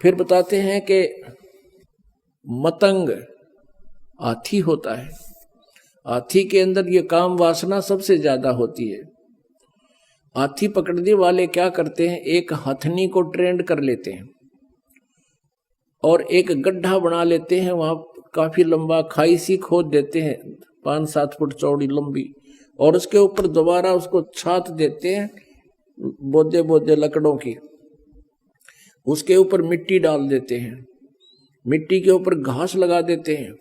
फिर बताते हैं कि मतंग हाथी होता है। हाथी के अंदर ये काम वासना सबसे ज्यादा होती है। हाथी पकड़ने वाले क्या करते हैं, एक हथनी को ट्रेंड कर लेते हैं और एक गड्ढा बना लेते हैं, वहां काफी लंबा खाई सी खोद देते हैं 5-7 फुट चौड़ी लंबी, और उसके ऊपर दोबारा उसको छात देते हैं बोदे बोदे लकड़ों की। उसके ऊपर मिट्टी डाल देते हैं, मिट्टी के ऊपर घास लगा देते हैं,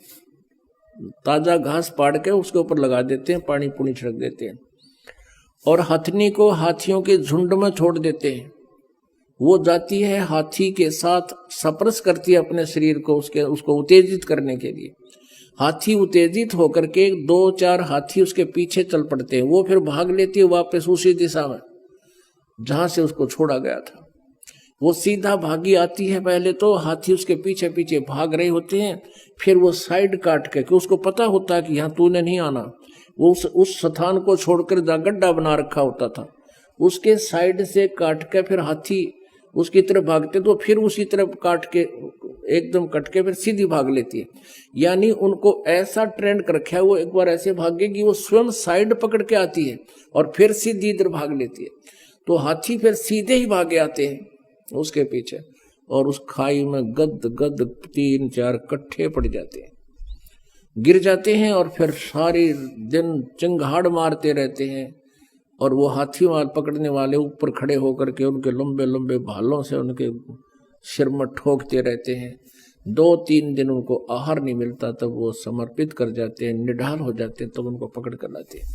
ताजा घास पाड़ के उसके ऊपर लगा देते हैं, पानी पुनी छिड़क देते हैं, और हथनी को हाथियों के झुंड में छोड़ देते हैं। वो जाती है हाथी के साथ सपरस करती है अपने शरीर को, उसको उत्तेजित करने के लिए। हाथी उत्तेजित होकर के 2-4 हाथी उसके पीछे चल पड़ते हैं। वो फिर भाग लेती है वापस उसी दिशा में जहां से उसको छोड़ा गया था। वो सीधा भागी आती है, पहले तो हाथी उसके पीछे पीछे भाग रहे होते हैं, फिर वो साइड काट के, उसको पता होता है कि यहाँ तूने नहीं आना, वो उस स्थान को छोड़कर जहाँ गड्ढा बना रखा होता था उसके साइड से काट के फिर हाथी उसकी तरफ भागते, तो फिर उसी तरफ काट के एकदम कट के फिर सीधी भाग लेती है। यानी उनको ऐसा ट्रेंड कर रखा है, वो एक बार ऐसे भागेगी वो स्वयं साइड पकड़ के आती है और फिर सीधी इधर भाग लेती है। तो हाथी फिर सीधे ही भागे आते हैं उसके पीछे, और उस खाई में गद गद 3-4 कट्ठे पड़ जाते हैं, गिर जाते हैं, और फिर सारे दिन चिंगाड़ मारते रहते हैं। और वो हाथी मार पकड़ने वाले ऊपर खड़े होकर के उनके लंबे लंबे भालों से उनके सिर में ठोकते रहते हैं। 2-3 दिन उनको आहार नहीं मिलता, तब वो समर्पित कर जाते हैं, निढाल हो जाते हैं, तब उनको पकड़ कर लाते हैं।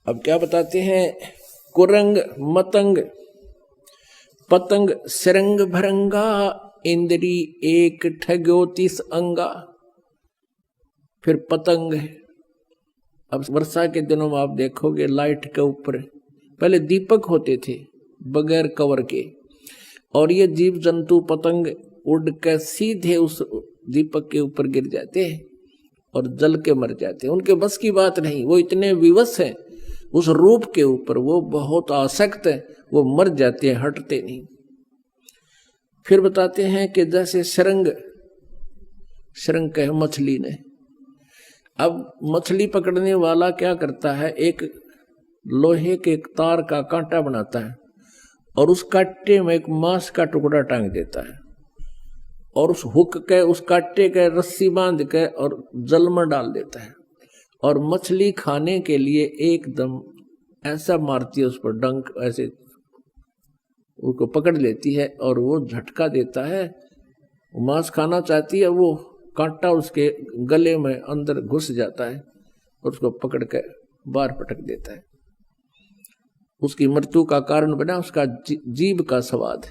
अब क्या बताते हैं, कुरंग मतंग पतंग सिरंग भरंगा इंद्री एक ठग्यो 30 अंगा। फिर पतंग, अब वर्षा के दिनों में आप देखोगे लाइट के ऊपर पहले दीपक होते थे बगैर कवर के, और ये जीव जंतु पतंग उड़ के सीधे उस दीपक के ऊपर गिर जाते हैं और जल के मर जाते हैं। उनके बस की बात नहीं, वो इतने विवश हैं उस रूप के ऊपर, वो बहुत आसक्त है, वो मर जाते हैं, हटते नहीं। फिर बताते हैं कि जैसे सरंग कहे मछली ने, अब मछली पकड़ने वाला क्या करता है, एक लोहे के एक तार का कांटा बनाता है और उस कांटे में एक मांस का टुकड़ा टांग देता है, और उस हुक के उस कांटे के रस्सी बांध के और जल में डाल देता है, और मछली खाने के लिए एकदम ऐसा मारती है उस पर डंक, ऐसे उसको पकड़ लेती है और वो झटका देता है। मांस खाना चाहती है, वो कांटा उसके गले में अंदर घुस जाता है और उसको पकड़ के बाहर पटक देता है। उसकी मृत्यु का कारण बना उसका जीभ का स्वाद।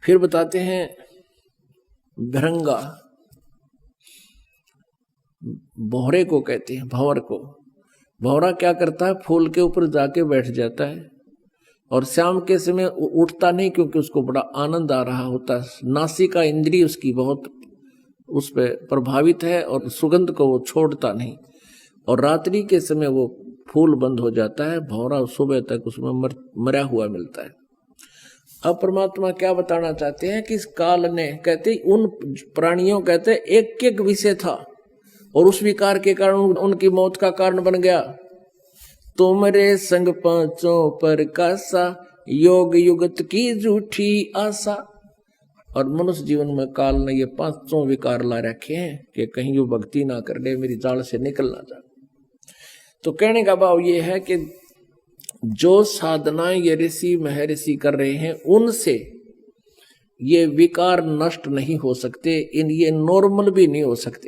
फिर बताते हैं भरंगा, भौरे को कहते हैं, भंवर को। भौरा क्या करता है, फूल के ऊपर जाके बैठ जाता है और शाम के समय उठता नहीं, क्योंकि उसको बड़ा आनंद आ रहा होता है। नासिका इंद्री उसकी बहुत उस पर प्रभावित है और सुगंध को वो छोड़ता नहीं, और रात्रि के समय वो फूल बंद हो जाता है, भौरा सुबह तक उसमें मरा हुआ मिलता है। अब परमात्मा क्या बताना चाहते हैं कि इस काल ने, कहते उन प्राणियों, कहते एक एक विषय था और उस विकार के कारण उनकी मौत का कारण बन गया। तुमरे संग पांचों पर कासा, योग युगत की झूठी आशा। और मनुष्य जीवन में काल ने ये 5 विकार ला रखे हैं कि कहीं वो भक्ति ना कर ले, मेरी जाल से निकल ना जाए। तो कहने का भाव ये है कि जो साधनाएं ये ऋषि महर्षि कर रहे हैं, उनसे ये विकार नष्ट नहीं हो सकते, ये नॉर्मल भी नहीं हो सकते।